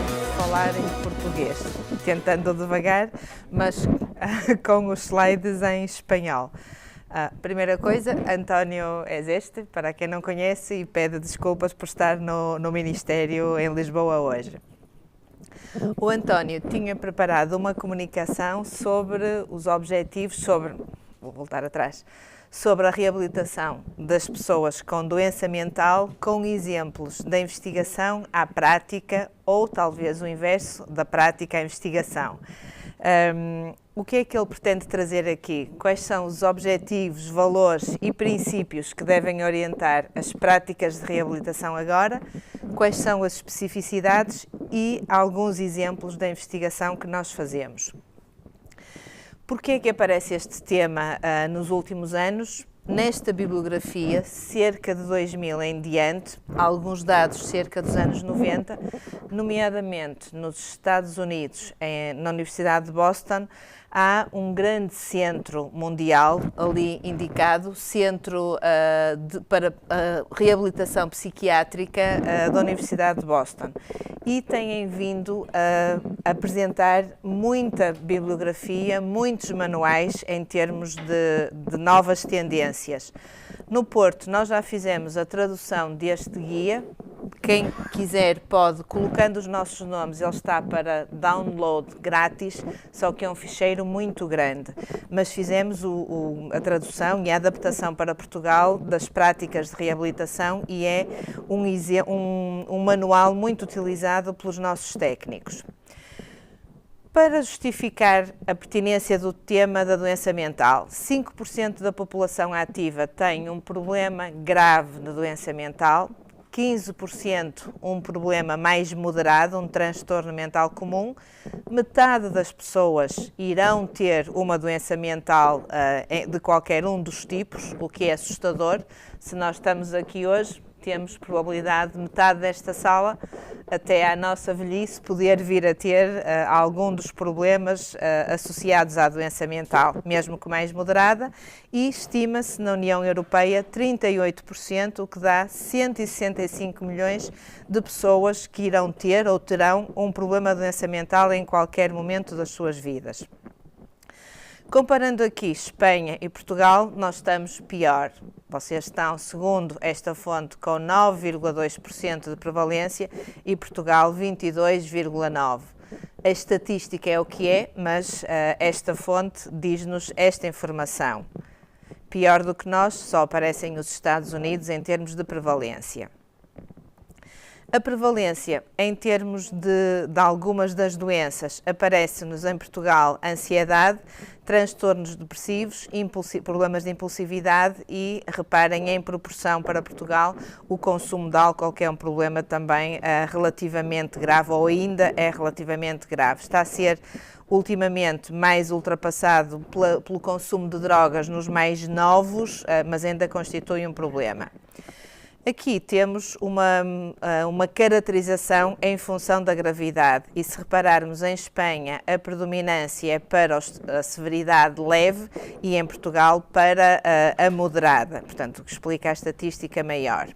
vou falar em português, tentando devagar, mas com os slides em espanhol. Primeira coisa, António és este, para quem não conhece, e pede desculpas por estar no Ministério em Lisboa hoje. O António tinha preparado uma comunicação sobre os objetivos, vou voltar atrás, sobre a reabilitação das pessoas com doença mental, com exemplos da investigação à prática ou talvez o inverso, da prática à investigação. O que é que ele pretende trazer aqui? Quais são os objetivos, valores e princípios que devem orientar as práticas de reabilitação agora? Quais são as especificidades e alguns exemplos da investigação que nós fazemos? Porquê é que aparece este tema nos últimos anos? Nesta bibliografia, cerca de 2000 em diante, alguns dados cerca dos anos 90, nomeadamente nos Estados Unidos, na Universidade de Boston, há um grande centro mundial ali indicado, Centro para Reabilitação Psiquiátrica da Universidade de Boston. E têm vindo a apresentar muita bibliografia, muitos manuais em termos de novas tendências. No Porto, nós já fizemos a tradução deste guia. Quem quiser pode, colocando os nossos nomes, ele está para download grátis, só que é um ficheiro muito grande. Mas fizemos a tradução e a adaptação para Portugal das práticas de reabilitação e é um manual muito utilizado pelos nossos técnicos. Para justificar a pertinência do tema da doença mental, 5% da população ativa tem um problema grave de doença mental, 15% um problema mais moderado, um transtorno mental comum, metade das pessoas irão ter uma doença mental de qualquer um dos tipos, o que é assustador. Se nós estamos aqui hoje, temos probabilidade de metade desta sala, até à nossa velhice, poder vir a ter algum dos problemas associados à doença mental, mesmo que mais moderada, e estima-se na União Europeia 38%, o que dá 165 milhões de pessoas que irão ter ou terão um problema de doença mental em qualquer momento das suas vidas. Comparando aqui Espanha e Portugal, nós estamos pior. Vocês estão, segundo esta fonte, com 9,2% de prevalência e Portugal 22,9%. A estatística é o que é, mas esta fonte diz-nos esta informação. Pior do que nós, só aparecem os Estados Unidos em termos de prevalência. A prevalência, em termos de algumas das doenças, aparece-nos em Portugal ansiedade, transtornos depressivos, problemas de impulsividade e, reparem, em proporção para Portugal, o consumo de álcool, que é um problema também relativamente grave, ou ainda é relativamente grave. Está a ser ultimamente mais ultrapassado pelo consumo de drogas nos mais novos, mas ainda constitui um problema. Aqui temos uma caracterização em função da gravidade e se repararmos em Espanha a predominância é para a severidade leve e em Portugal para a moderada, portanto o que explica a estatística maior.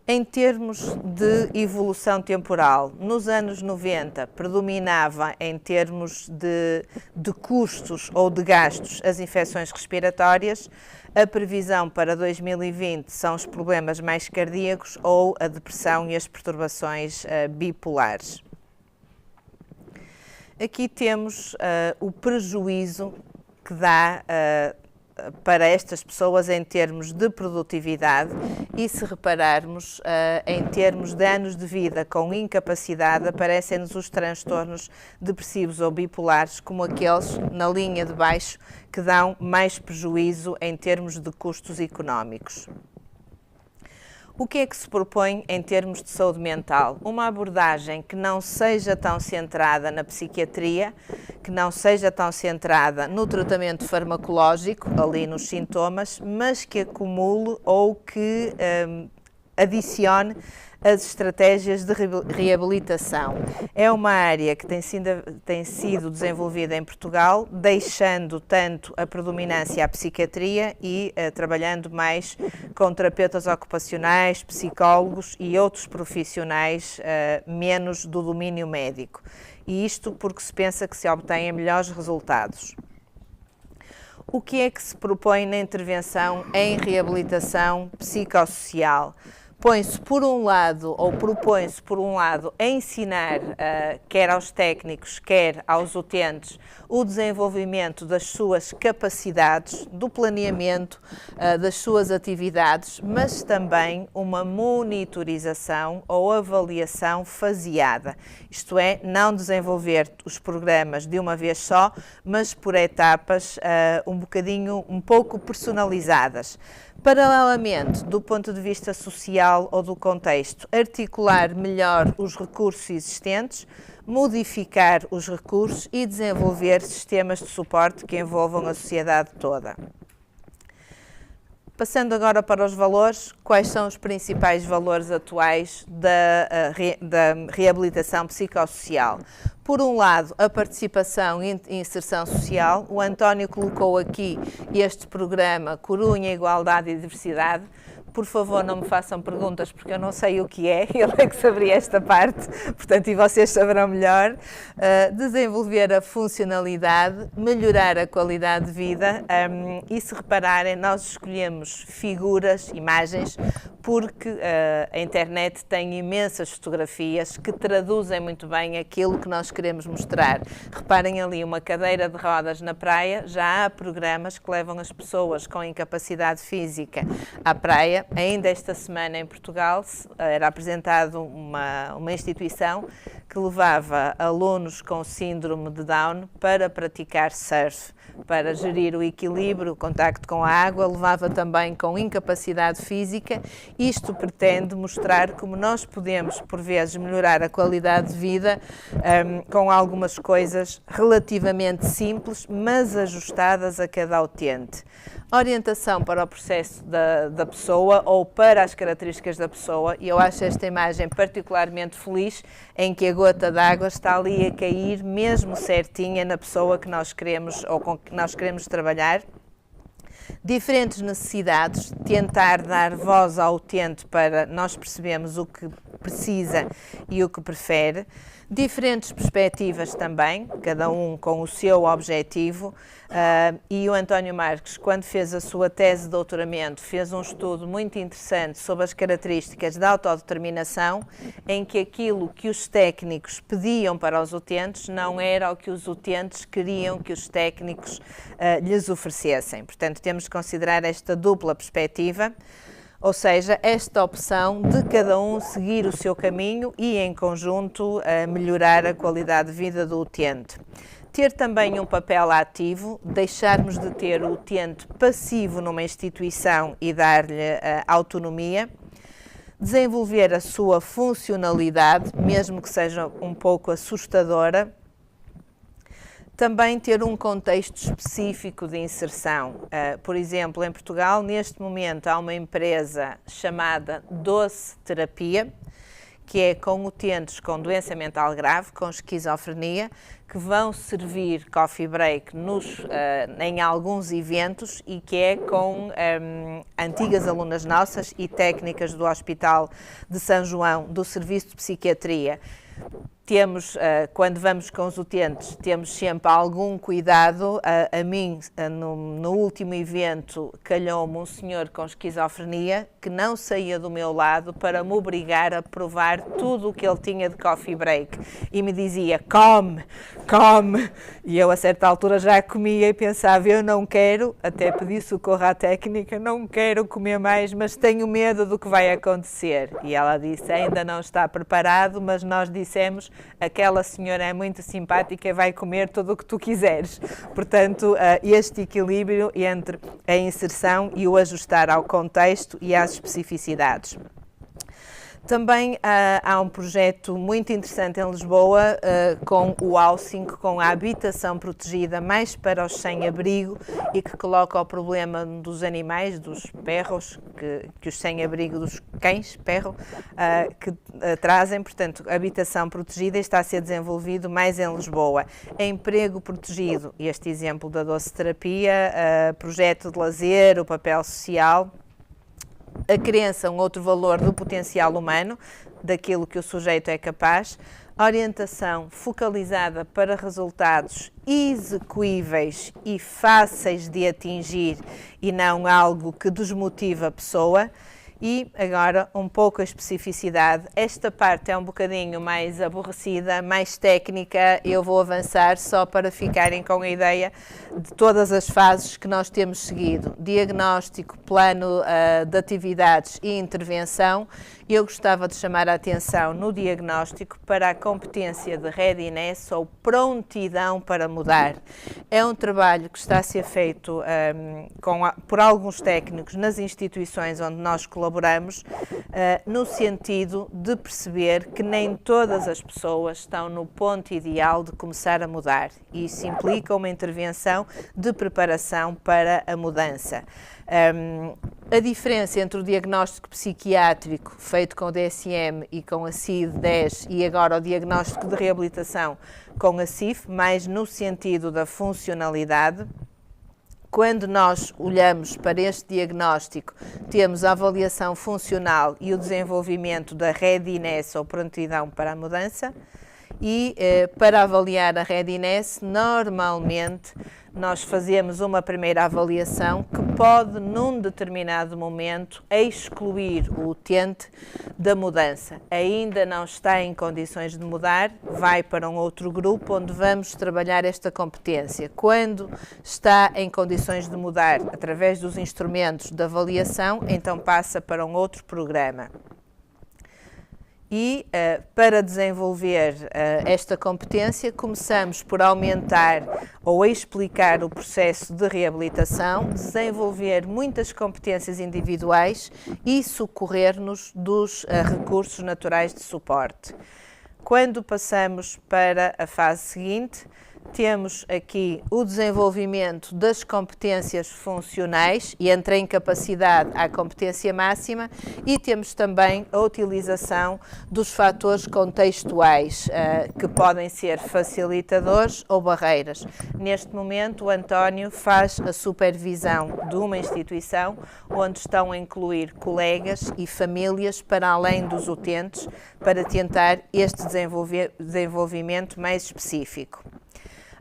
Em termos de evolução temporal, nos anos 90 predominava em termos de custos ou de gastos as infecções respiratórias. A previsão para 2020 são os problemas mais cardíacos ou a depressão e as perturbações bipolares. Aqui temos o prejuízo que dá para estas pessoas em termos de produtividade e se repararmos em termos de anos de vida com incapacidade aparecem-nos os transtornos depressivos ou bipolares como aqueles na linha de baixo que dão mais prejuízo em termos de custos económicos. O que é que se propõe em termos de saúde mental? Uma abordagem que não seja tão centrada na psiquiatria, que não seja tão centrada no tratamento farmacológico, ali nos sintomas, mas que acumule ou que adicione as estratégias de reabilitação. É uma área que tem sido desenvolvida em Portugal, deixando tanto a predominância à psiquiatria e trabalhando mais com terapeutas ocupacionais, psicólogos e outros profissionais menos do domínio médico. E isto porque se pensa que se obtêm melhores resultados. O que é que se propõe na intervenção em reabilitação psicossocial? Propõe-se por um lado a ensinar, quer aos técnicos, quer aos utentes, o desenvolvimento das suas capacidades, do planeamento das suas atividades, mas também uma monitorização ou avaliação faseada. Isto é, não desenvolver os programas de uma vez só, mas por etapas um pouco personalizadas. Paralelamente, do ponto de vista social ou do contexto, articular melhor os recursos existentes, modificar os recursos e desenvolver sistemas de suporte que envolvam a sociedade toda. Passando agora para os valores, quais são os principais valores atuais da reabilitação psicossocial? Por um lado, a participação e inserção social. O António colocou aqui este programa Corunha, Igualdade e Diversidade. Por favor, não me façam perguntas, porque eu não sei o que é, ele é que saberia esta parte, portanto, e vocês saberão melhor. Desenvolver a funcionalidade, melhorar a qualidade de vida e, se repararem, nós escolhemos figuras, imagens, porque a internet tem imensas fotografias que traduzem muito bem aquilo que nós queremos mostrar. Reparem ali uma cadeira de rodas na praia, já há programas que levam as pessoas com incapacidade física à praia. Ainda esta semana em Portugal era apresentado uma instituição que levava alunos com síndrome de Down para praticar surf, para gerir o equilíbrio, o contacto com a água, levava também com incapacidade física. Isto pretende mostrar como nós podemos, por vezes, melhorar a qualidade de vida com algumas coisas relativamente simples, mas ajustadas a cada utente. Orientação para o processo da pessoa ou para as características da pessoa, e eu acho esta imagem particularmente feliz, em que a gota d'água está ali a cair mesmo certinha na pessoa que nós queremos ou com que nós queremos trabalhar. Diferentes necessidades, tentar dar voz ao utente para nós percebermos o que precisa e o que prefere. Diferentes perspectivas também, cada um com o seu objetivo, e o António Marques, quando fez a sua tese de doutoramento, fez um estudo muito interessante sobre as características da autodeterminação, em que aquilo que os técnicos pediam para os utentes não era o que os utentes queriam que os técnicos lhes oferecessem. Portanto, temos de considerar esta dupla perspectiva. Ou seja, esta opção de cada um seguir o seu caminho e, em conjunto, melhorar a qualidade de vida do utente. Ter também um papel ativo, deixarmos de ter o utente passivo numa instituição e dar-lhe autonomia. Desenvolver a sua funcionalidade, mesmo que seja um pouco assustadora. Também ter um contexto específico de inserção. Por exemplo, em Portugal, neste momento, há uma empresa chamada Doce Terapia, que é com utentes com doença mental grave, com esquizofrenia, que vão servir coffee break em alguns eventos e que é com antigas alunas nossas e técnicas do Hospital de São João, do Serviço de Psiquiatria. Temos, quando vamos com os utentes, temos sempre algum cuidado. A mim, no último evento, calhou-me um senhor com esquizofrenia que não saía do meu lado para me obrigar a provar tudo o que ele tinha de coffee break. E me dizia, come, come. E eu, a certa altura, já comia e pensava, eu não quero, até pedi socorro à técnica, não quero comer mais, mas tenho medo do que vai acontecer. E ela disse, ainda não está preparado, mas nós dissemos, aquela senhora é muito simpática e vai comer tudo o que tu quiseres. Portanto, este equilíbrio entre a inserção e o ajustar ao contexto e às especificidades. Também há um projeto muito interessante em Lisboa com o housing, com a habitação protegida mais para os sem-abrigo e que coloca o problema dos animais, dos perros, que os sem-abrigo, dos cães, perro, que trazem. Portanto, habitação protegida está a ser desenvolvido mais em Lisboa. Emprego protegido, este exemplo da doce-terapia, projeto de lazer, o papel social. A crença, um outro valor do potencial humano, daquilo que o sujeito é capaz, orientação focalizada para resultados execuíveis e fáceis de atingir e não algo que desmotiva a pessoa. E agora um pouco a especificidade. Esta parte é um bocadinho mais aborrecida, mais técnica. Eu vou avançar só para ficarem com a ideia de todas as fases que nós temos seguido. Diagnóstico, plano de atividades e intervenção. Eu gostava de chamar a atenção no diagnóstico para a competência de readiness ou prontidão para mudar. É um trabalho que está a ser feito por alguns técnicos nas instituições onde nós colaboramos, no sentido de perceber que nem todas as pessoas estão no ponto ideal de começar a mudar. Isso implica uma intervenção de preparação para a mudança. A diferença entre o diagnóstico psiquiátrico feito com o DSM e com a CID-10 e agora o diagnóstico de reabilitação com a CIF, mais no sentido da funcionalidade. Quando nós olhamos para este diagnóstico, temos a avaliação funcional e o desenvolvimento da readiness ou prontidão para a mudança. E para avaliar a readiness, normalmente nós fazemos uma primeira avaliação que pode, num determinado momento, excluir o utente da mudança. Ainda não está em condições de mudar, vai para um outro grupo onde vamos trabalhar esta competência. Quando está em condições de mudar através dos instrumentos de avaliação, então passa para um outro programa. E para desenvolver esta competência, começamos por aumentar ou explicar o processo de reabilitação, desenvolver muitas competências individuais e socorrer-nos dos recursos naturais de suporte. Quando passamos para a fase seguinte, temos aqui o desenvolvimento das competências funcionais e entre a incapacidade à competência máxima e temos também a utilização dos fatores contextuais, que podem ser facilitadores ou barreiras. Neste momento, o António faz a supervisão de uma instituição onde estão a incluir colegas e famílias para além dos utentes para tentar este desenvolvimento mais específico.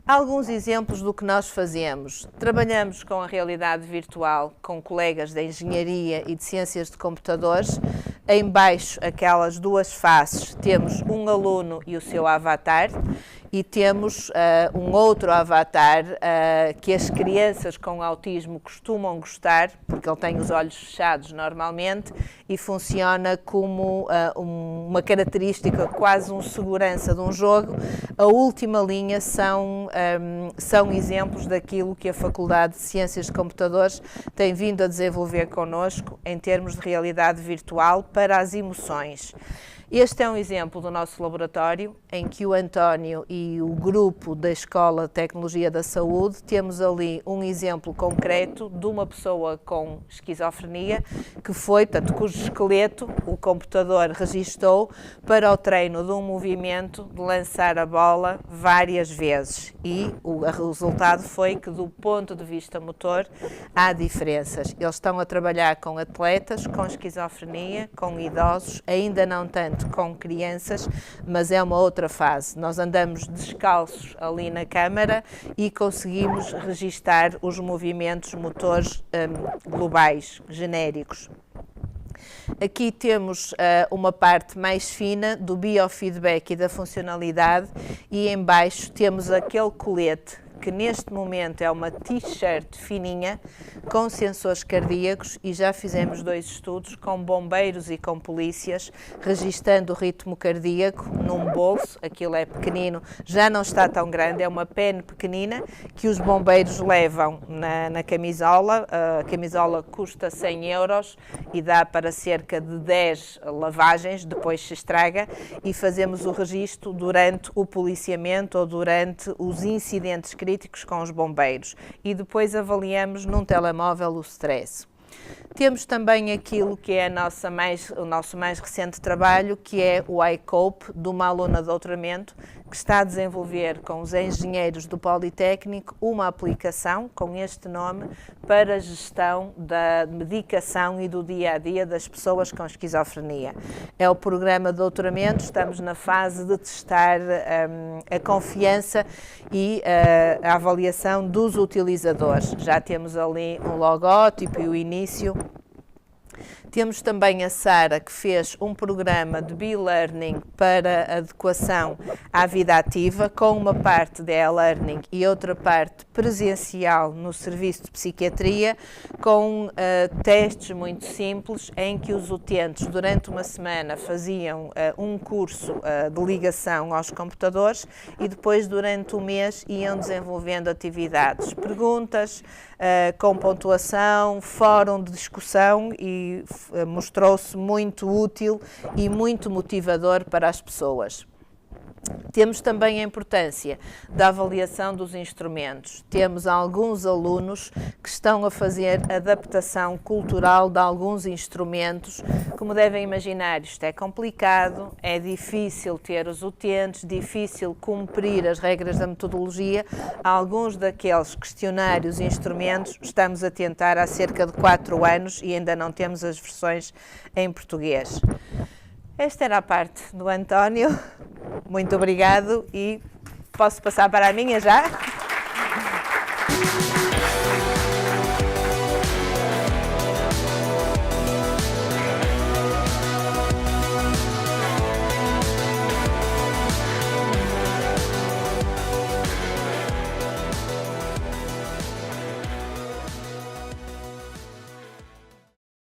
Alguns exemplos do que nós fazemos. Trabalhamos com a realidade virtual com colegas de engenharia e de ciências de computadores. Em baixo, aquelas duas faces, temos um aluno e o seu avatar e temos um outro avatar que as crianças com autismo costumam gostar, porque ele tem os olhos fechados normalmente e funciona como uma característica, quase um segurança de um jogo. A última linha são exemplos daquilo que a Faculdade de Ciências de Computadores tem vindo a desenvolver connosco em termos de realidade virtual para as emoções. Este é um exemplo do nosso laboratório em que o António e o grupo da Escola de Tecnologia da Saúde temos ali um exemplo concreto de uma pessoa com esquizofrenia que foi, portanto, cujo esqueleto o computador registou para o treino de um movimento de lançar a bola várias vezes e o resultado foi que do ponto de vista motor há diferenças. Eles estão a trabalhar com atletas com esquizofrenia, com idosos, ainda não tanto com crianças, mas é uma outra fase. Nós andamos descalços ali na câmara e conseguimos registar os movimentos motores globais, genéricos. Aqui temos uma parte mais fina do biofeedback e da funcionalidade e em baixo temos aquele colete que neste momento é uma t-shirt fininha com sensores cardíacos e já fizemos 2 estudos com bombeiros e com polícias, registando o ritmo cardíaco num bolso. Aquilo é pequenino, já não está tão grande, é uma pen pequenina que os bombeiros levam na camisola. A camisola custa 100 euros e dá para cerca de 10 lavagens, depois se estraga, e fazemos o registro durante o policiamento ou durante os incidentes críticos com os bombeiros e depois avaliamos num telemóvel o stress. Temos também aquilo que é o nosso mais recente trabalho, que é o iCope, de uma aluna de doutoramento, que está a desenvolver com os engenheiros do Politécnico uma aplicação com este nome para a gestão da medicação e do dia-a-dia das pessoas com esquizofrenia. É o programa de doutoramento, estamos na fase de testar a confiança e a avaliação dos utilizadores. Já temos ali um logótipo e o início. Temos também a Sara, que fez um programa de e-learning para adequação à vida ativa, com uma parte de e-learning e outra parte presencial no serviço de psiquiatria, com testes muito simples, em que os utentes, durante uma semana, faziam um curso de ligação aos computadores e depois, durante um mês, iam desenvolvendo atividades, perguntas, com pontuação, fórum de discussão, e mostrou-se muito útil e muito motivador para as pessoas. Temos também a importância da avaliação dos instrumentos. Temos alguns alunos que estão a fazer adaptação cultural de alguns instrumentos. Como devem imaginar, isto é complicado, é difícil ter os utentes, difícil cumprir as regras da metodologia. Alguns daqueles questionários e instrumentos estamos a tentar há cerca de 4 anos e ainda não temos as versões em português. Esta era a parte do António. Muito obrigado e posso passar para a minha já?